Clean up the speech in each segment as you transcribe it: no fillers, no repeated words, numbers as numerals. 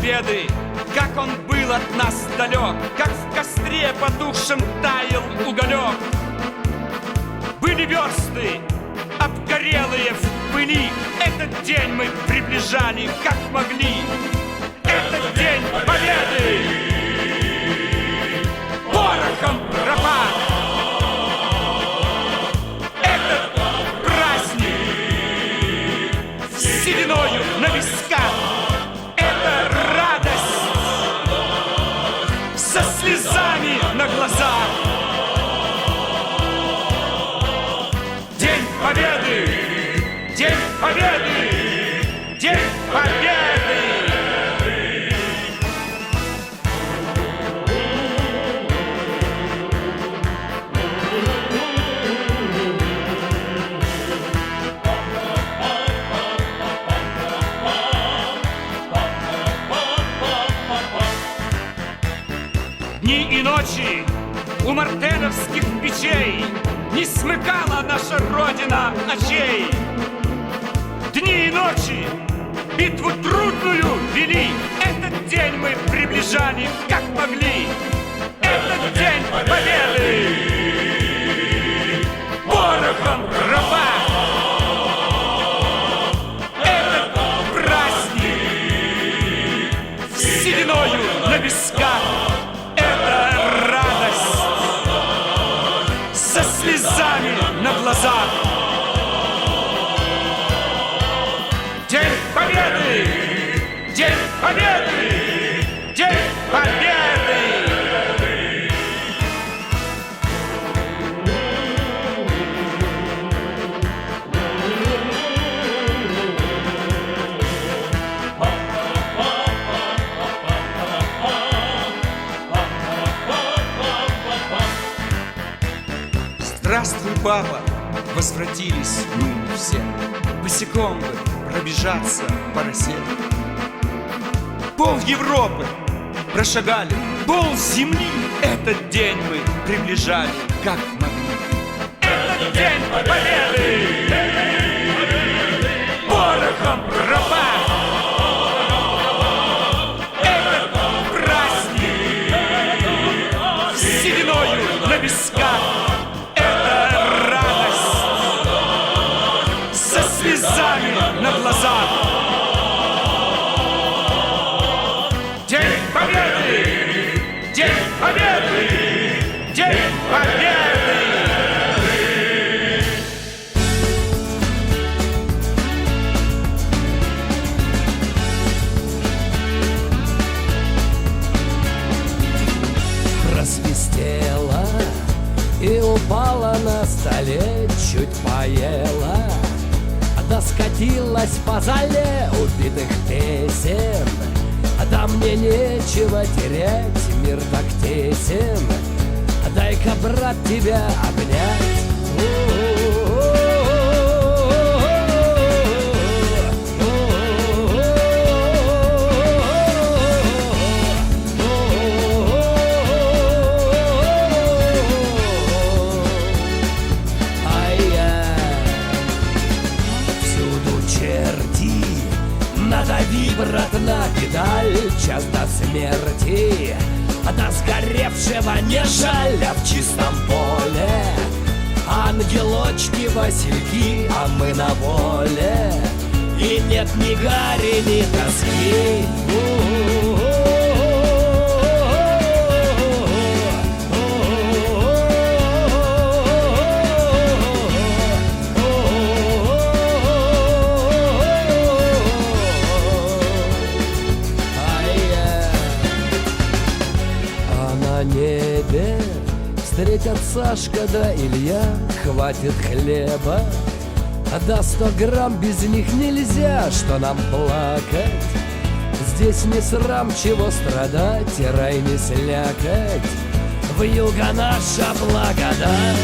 победы, как он был от нас далек, как в костре потухшем таял уголек. Были версты, обгорелые в пыли, этот день мы приближали, как могли. Этот день победы порохом пропах. Этот праздник с сединою на висках. Это радость со слезами на глазах. День победы! День победы! День победы! Дни и ночи у мартеновских печей не смыкала наша Родина очей. Дни и ночи битву трудную вели, этот день мы приближали, как могли. Этот день победы порохом пропах. Этот праздник с сединою на висках. Со слезами на глазах. День победы! День победы! День победы! Здравствуй, папа! Возвратились мы все. Босиком бы пробежаться по росе. Пол Европы прошагали, пол земли. Этот день мы приближали, как могли. Этот день победы порохом пропах. Этот праздник с сединою на висках. Слезами на глазах. День победы! День победы! День победы! Просвистела и упала на столе, чуть поела. Да скатилась по зале убитых песен. Да мне нечего терять, мир так тесен. Дай-ка, брат, тебя обнять. Надави, брат, на педаль, час до смерти. До сгоревшего не жаль, а в чистом поле ангелочки, васильки, а мы на воле. И нет ни гари, ни тоски. На небе встретят Сашка да Илья, хватит хлеба, да 100 грамм без них нельзя, что нам плакать. Здесь не срам, чего страдать, и рай не слякоть, вьюга наша благодать.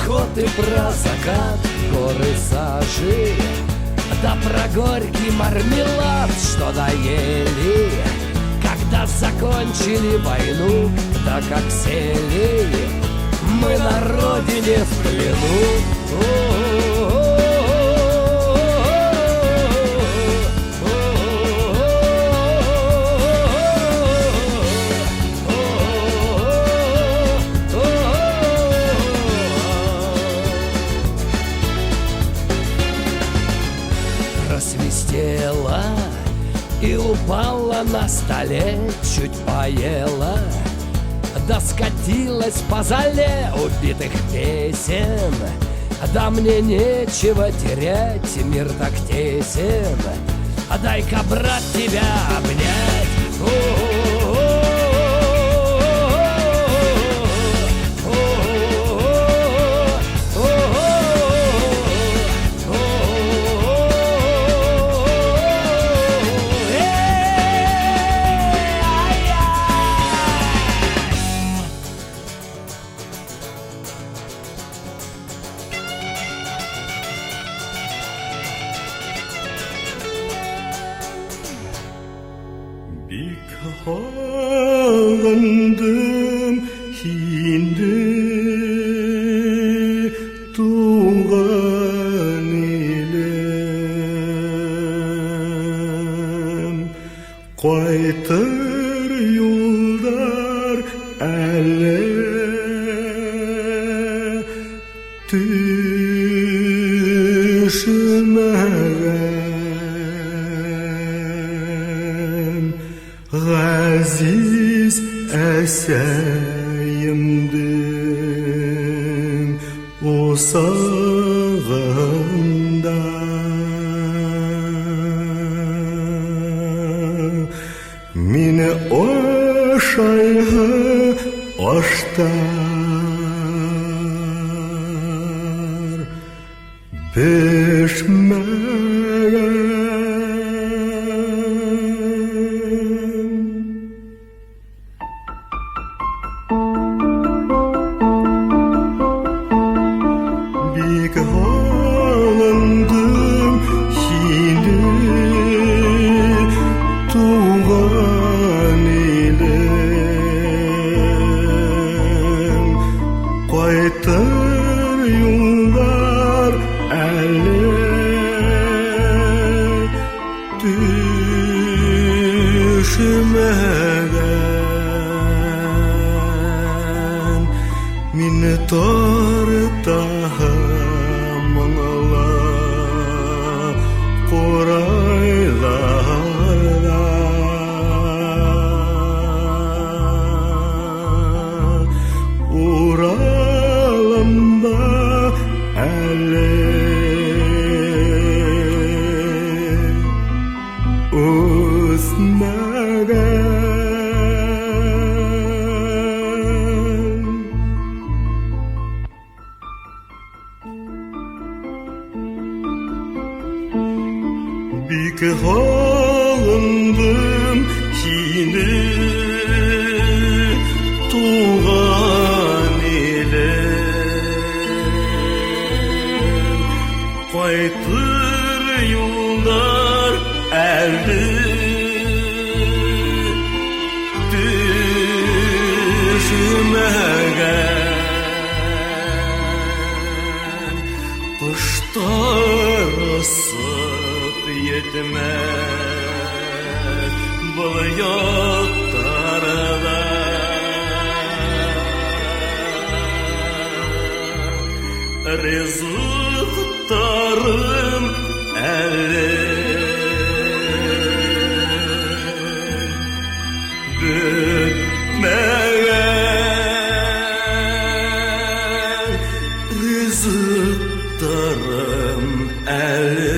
охоты, про закат горы сажи, да про горький мармелад, что доели, когда закончили войну, да как сели мы на родине в плену. Просвистела и упала на столе, чуть поела, да скатилась по зале убитых песен. Да мне нечего терять, мир так тесен, а дай-ка, брат, тебя обнять. Бик ағындым енді туған елім, қайтыр юлдар әлі түшімәгән ғазиз әсәйімдің осағында. Мені ошайғы оштар бешмәгән. Бик ағындым енді туған елім, қайтыр юлдар әлі түшімәгән. Мені тартаһым мұңлы қурайларда, уралымда әлі өсмәгән. Бик ағындым енді туған елім, қайтыр юлдар әлі түшімәгән. Құштар ысып етмәк бұл яттарда, ризықтарым әлі бітмәгән, ризықтарым әлі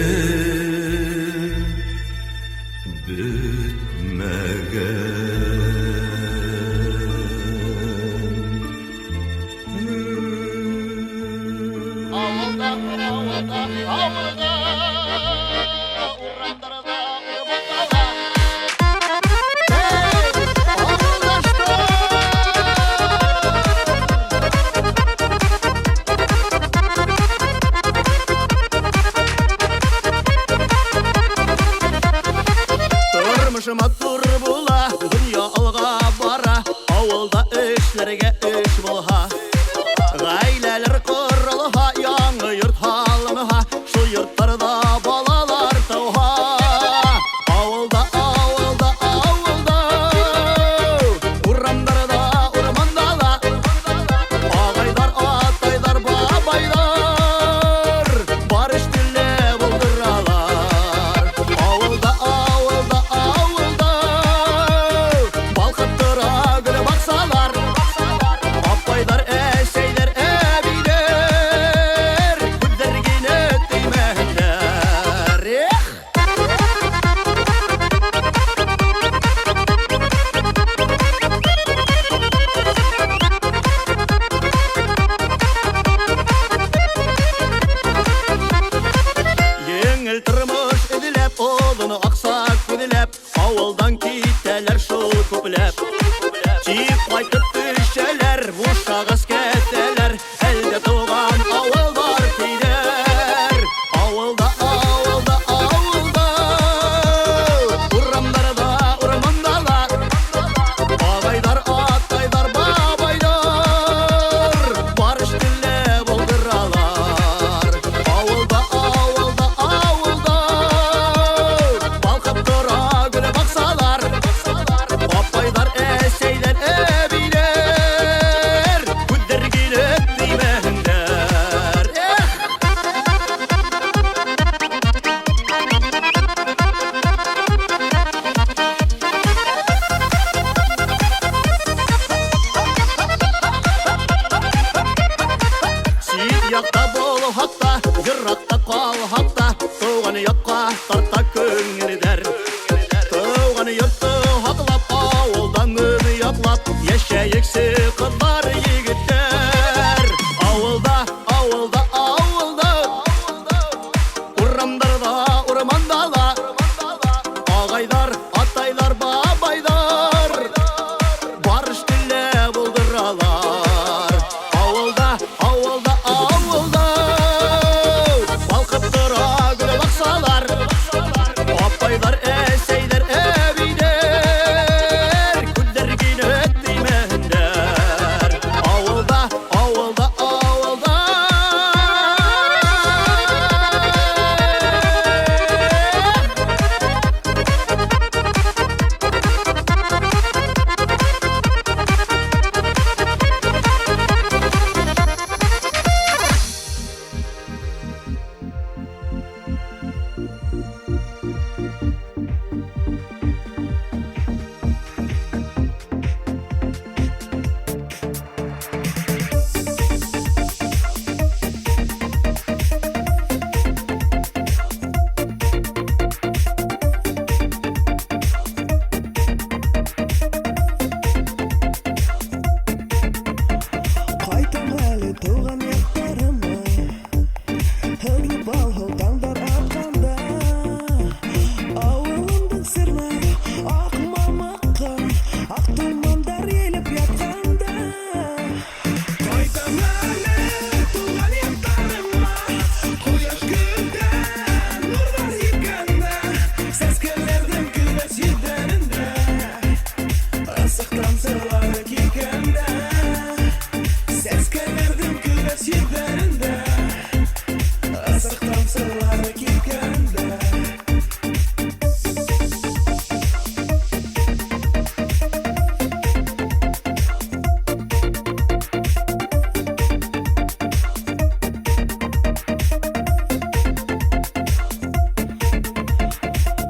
Ырақта бол хақта, жырақта қал хақта, туған ұятқа тарта көңілдер. Туған ұятты хақлап, ауылдан ұятлап, ешәйіксі қыздар егіттер. Ауылда, ауылда, ауылда, ұрамдарда, ұрмандала, ағайдар, атайлар, бабайдар, барыш тілі бұлдыралар. Ауылда, ауылда, ауылда, балқып тұра гүл бақсалар, апайлар, әсейлер, әбейдер, күлдер кейнет деймендер. Ауылда, ауылда, ауылда. Қайтам әлі туған аяқтарыма, төгіліп алғыл таңдар атқанда. Ауылымның сырнағы ақ мамыққан, ақ тұмандар еліп ятқанда. Қайтам әлі туған аяқтарыма, құяш гүлден нұрлар егканда, сәскелердің күләс едерінде, асық тамсылары кейканда. Сәскелердің күләс ерлерінде, асық тамсылары кейканда.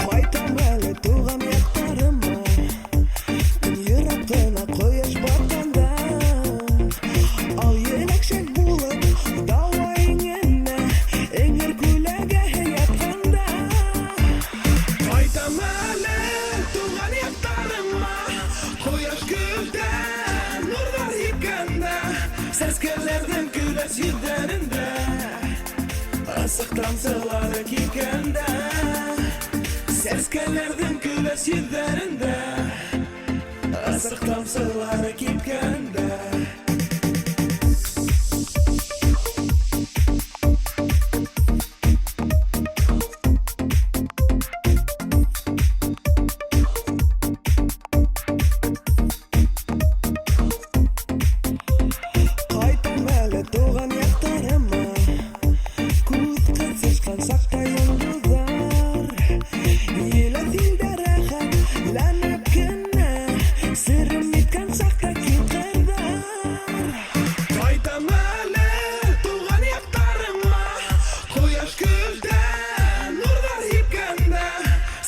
Қайтам әлі туған аяқтарыма, күн ерақтына қояш батқанда. Ал елекшек болып, дауа еңені, еңір күләге ятқанда. Қайтам әлі туған аяқтарыма, қояш гүлден нұрлар егканда, сәскелердің күләс ерлерінде, асық тамсылары кейканда. Сәскелердің күләс ерлерінде, асық тамсылары кейканда. Қайтам әлі туған аяқтарыма, күткен сышқан сақтай ұлдар. Елі тілді рахат, ләніп күні, сырым еткен сақта кетқандар. Қайтам әлі туған аяқтарыма, қояш гүлден нұрлар егканда,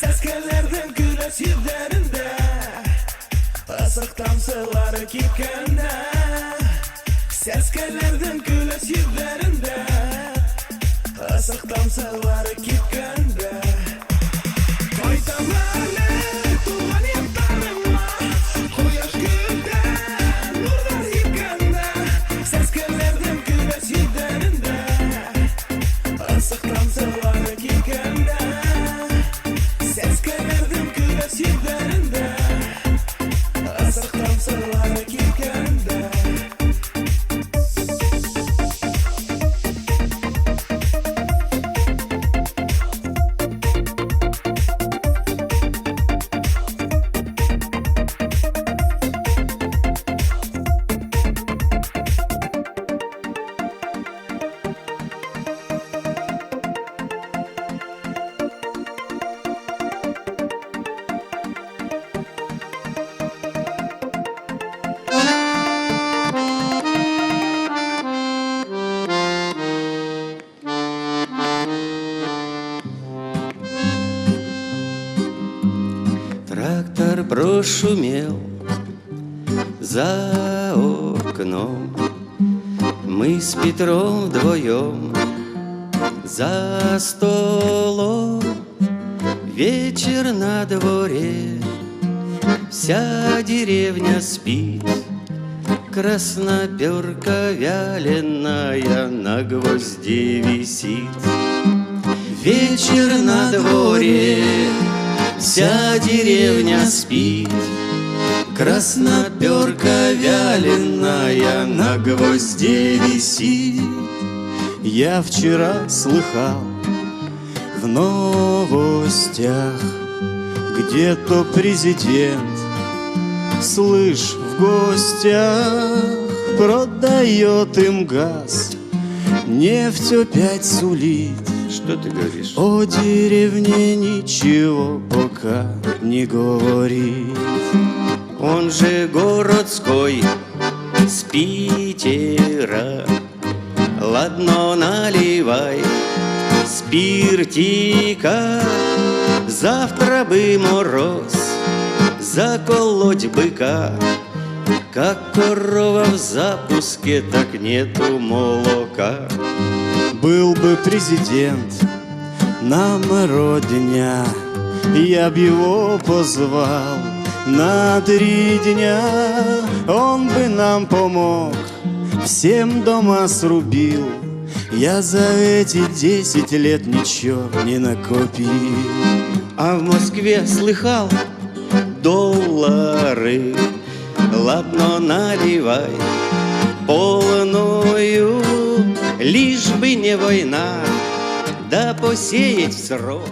сәскелердің күләс ерлерінде, асық тамсылары кейканда. Сәскелердің күләс ерлерінде, асық тамсылары кейканда. Қайтам әлі туған аяқтарыма, қояш гүлден нұрлар егканда, сәскелердің күләс ерлерінде, асық тамсылары кейканда. Сәскелердің күләс ерлерінде, асық тамсылары кейканда. Трактор прошумел за окном. Мы с Петром вдвоем за столом. Вечер на дворе, вся деревня спит. Красноперка вяленая на гвозде висит. Вечер на дворе, вся деревня спит. Красноперка вяленая на гвозде висит. Я вчера слыхал в новостях, где-то президент, слышь, в гостях продает им газ, нефть опять сулит. Что ты говоришь? О деревне ничего пока не говорит. Он же городской, с Питера. Ладно, наливай спиртика. Завтра бы мороз, заколоть быка. Как корова в запуске, так нету молока. Был бы президент нам родня, я б его позвал на 3 дня. Он бы нам помог, всем дома срубил. Я за эти 10 лет ничего не накопил. А в Москве слыхал доллары. Ладно, наливай полную, лишь бы не война, да посеять в срок.